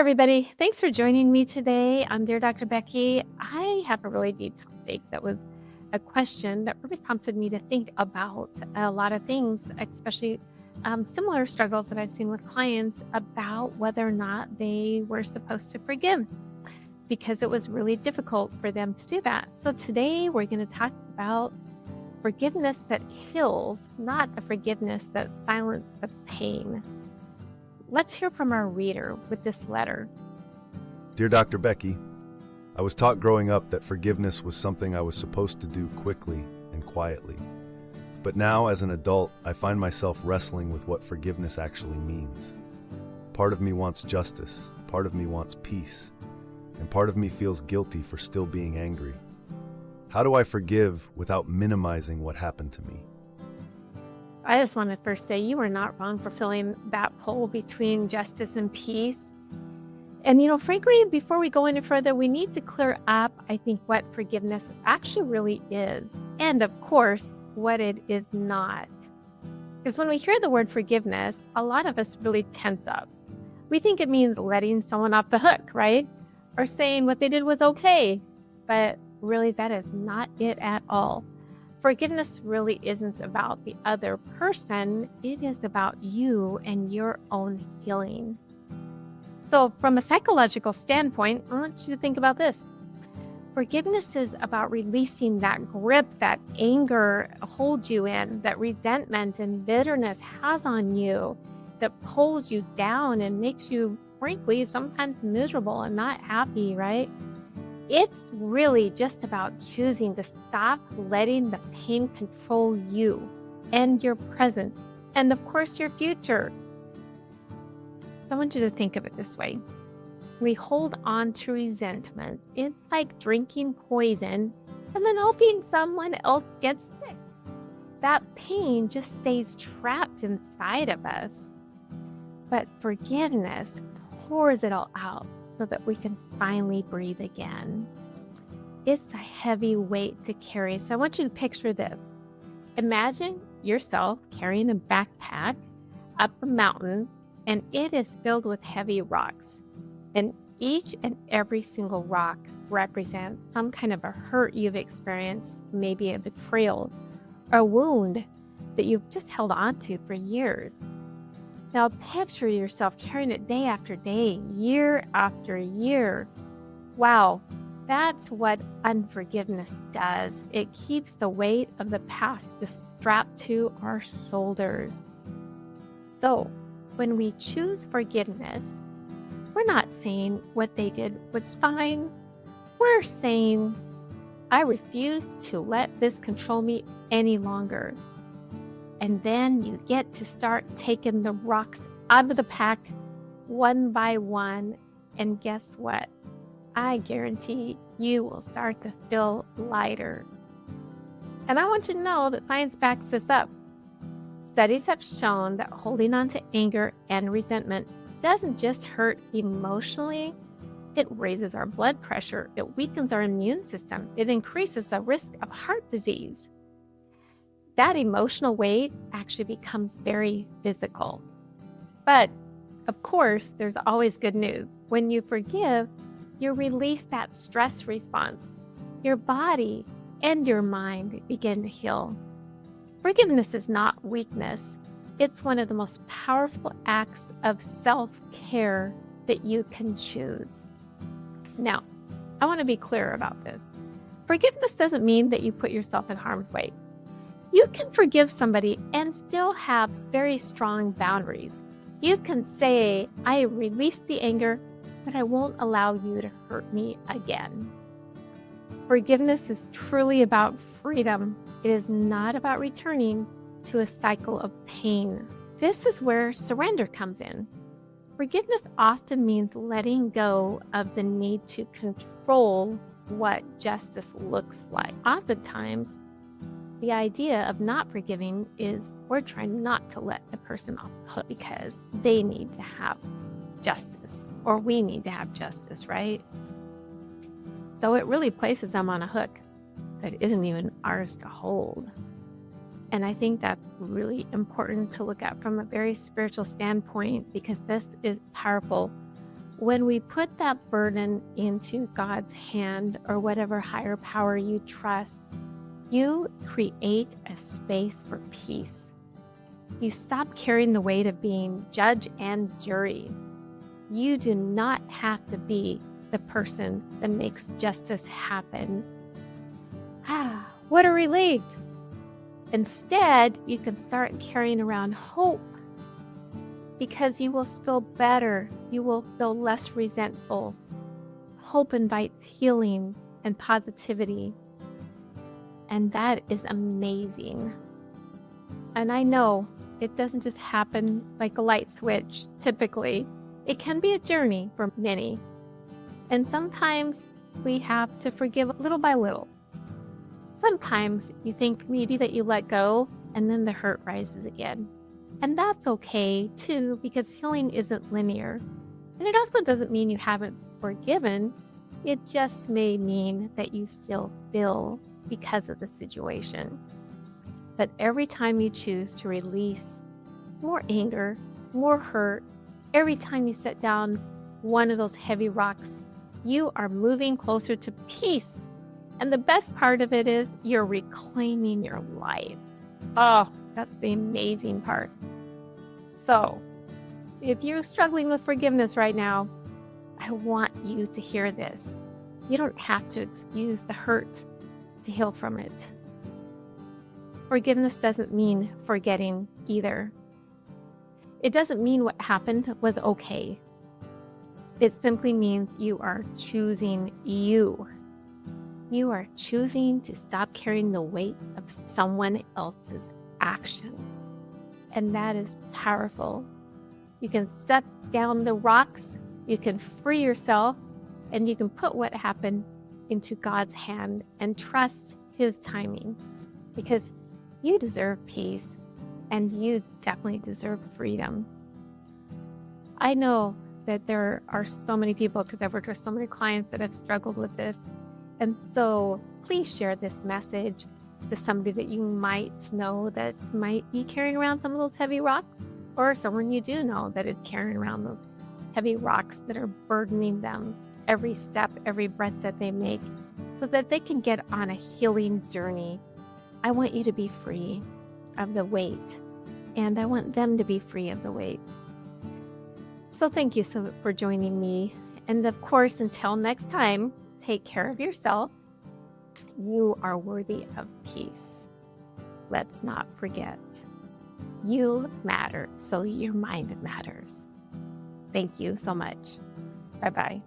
everybody. Thanks for joining me today. I'm Dear Dr. Becky. I have a really deep topic that was a question that really prompted me to think about a lot of things, especially similar struggles that I've seen with clients about whether or not they were supposed to forgive because it was really difficult for them to do that. So today we're going to talk about forgiveness that heals, not a forgiveness that silences the pain. Let's hear from our reader with this letter. Dear Dr. Becky, I was taught growing up that forgiveness was something I was supposed to do quickly and quietly. But now, as an adult, I find myself wrestling with what forgiveness actually means. Part of me wants justice, part of me wants peace, and part of me feels guilty for still being angry. How do I forgive without minimizing what happened to me? I just want to first say you are not wrong for filling that pull between justice and peace. And, frankly, before we go any further, we need to clear up, I think, what forgiveness actually really is. And, of course, what it is not. Because when we hear the word forgiveness, a lot of us really tense up. We think it means letting someone off the hook, right? Or saying what they did was okay. But really, that is not it at all. Forgiveness really isn't about the other person. It is about you and your own healing. So from a psychological standpoint, I want you to think about this. Forgiveness is about releasing that grip that anger holds you in, that resentment and bitterness has on you, that pulls you down and makes you, frankly, sometimes miserable and not happy, right? It's really just about choosing to stop letting the pain control you and your present, and of course, your future. So I want you to think of it this way. We hold on to resentment. It's like drinking poison and then hoping someone else gets sick. That pain just stays trapped inside of us. But forgiveness pours it all out so that we can finally breathe again. It's a heavy weight to carry, so I want you to picture this. Imagine yourself carrying a backpack up a mountain, and it is filled with heavy rocks. And each and every single rock represents some kind of a hurt you've experienced, maybe a betrayal, or a wound that you've just held on to for years. Now picture yourself carrying it day after day, year after year. Wow, that's what unforgiveness does. It keeps the weight of the past just strapped to our shoulders. So when we choose forgiveness, we're not saying what they did was fine. We're saying, I refuse to let this control me any longer. And then you get to start taking the rocks out of the pack one by one. And guess what? I guarantee you will start to feel lighter. And I want you to know that science backs this up. Studies have shown that holding on to anger and resentment doesn't just hurt emotionally. It raises our blood pressure. It weakens our immune system. It increases the risk of heart disease. That emotional weight actually becomes very physical. But, of course, there's always good news. When you forgive, you release that stress response. Your body and your mind begin to heal. Forgiveness is not weakness. It's one of the most powerful acts of self-care that you can choose. Now, I want to be clear about this. Forgiveness doesn't mean that you put yourself in harm's way. You can forgive somebody and still have very strong boundaries. You can say, I release the anger, but I won't allow you to hurt me again. Forgiveness is truly about freedom. It is not about returning to a cycle of pain. This is where surrender comes in. Forgiveness often means letting go of the need to control what justice looks like. Oftentimes, the idea of not forgiving is we're trying not to let the person off the hook because they need to have justice, or we need to have justice, right? So it really places them on a hook that isn't even ours to hold. And I think that's really important to look at from a very spiritual standpoint, because this is powerful. when we put that burden into God's hand or whatever higher power you trust, you create a space for peace. You stop carrying the weight of being judge and jury. You do not have to be the person that makes justice happen. What a relief! Instead, you can start carrying around hope because you will feel better. You will feel less resentful. Hope invites healing and positivity. And that is amazing. And I know it doesn't just happen like a light switch, typically. It can be a journey for many. And sometimes we have to forgive little by little. Sometimes you think maybe that you let go and then the hurt rises again. And that's okay too, because healing isn't linear. And it also doesn't mean you haven't forgiven. It just may mean that you still feel because of the situation. But every time you choose to release more anger, more hurt, every time you set down one of those heavy rocks, you are moving closer to peace. And the best part of it is you're reclaiming your life. Oh, that's the amazing part. So, if you're struggling with forgiveness right now, I want you to hear this. You don't have to excuse the hurt to heal from it. Forgiveness doesn't mean forgetting either. It doesn't mean what happened was okay. It simply means you are choosing you. You are choosing to stop carrying the weight of someone else's actions. And that is powerful. You can set down the rocks, you can free yourself, and you can put what happened into God's hand and trust His timing. Because you deserve peace, and you definitely deserve freedom. I know that there are so many people, because I've worked with so many clients that have struggled with this. And so please share this message to somebody that you might know that might be carrying around some of those heavy rocks, or someone you do know that is carrying around those heavy rocks that are burdening them every step, every breath that they make, so that they can get on a healing journey. I want you to be free of the weight, and I want them to be free of the weight. So thank you for joining me. And of course, until next time, take care of yourself. You are worthy of peace. Let's not forget. You matter, so your mind matters. Thank you so much. Bye-bye.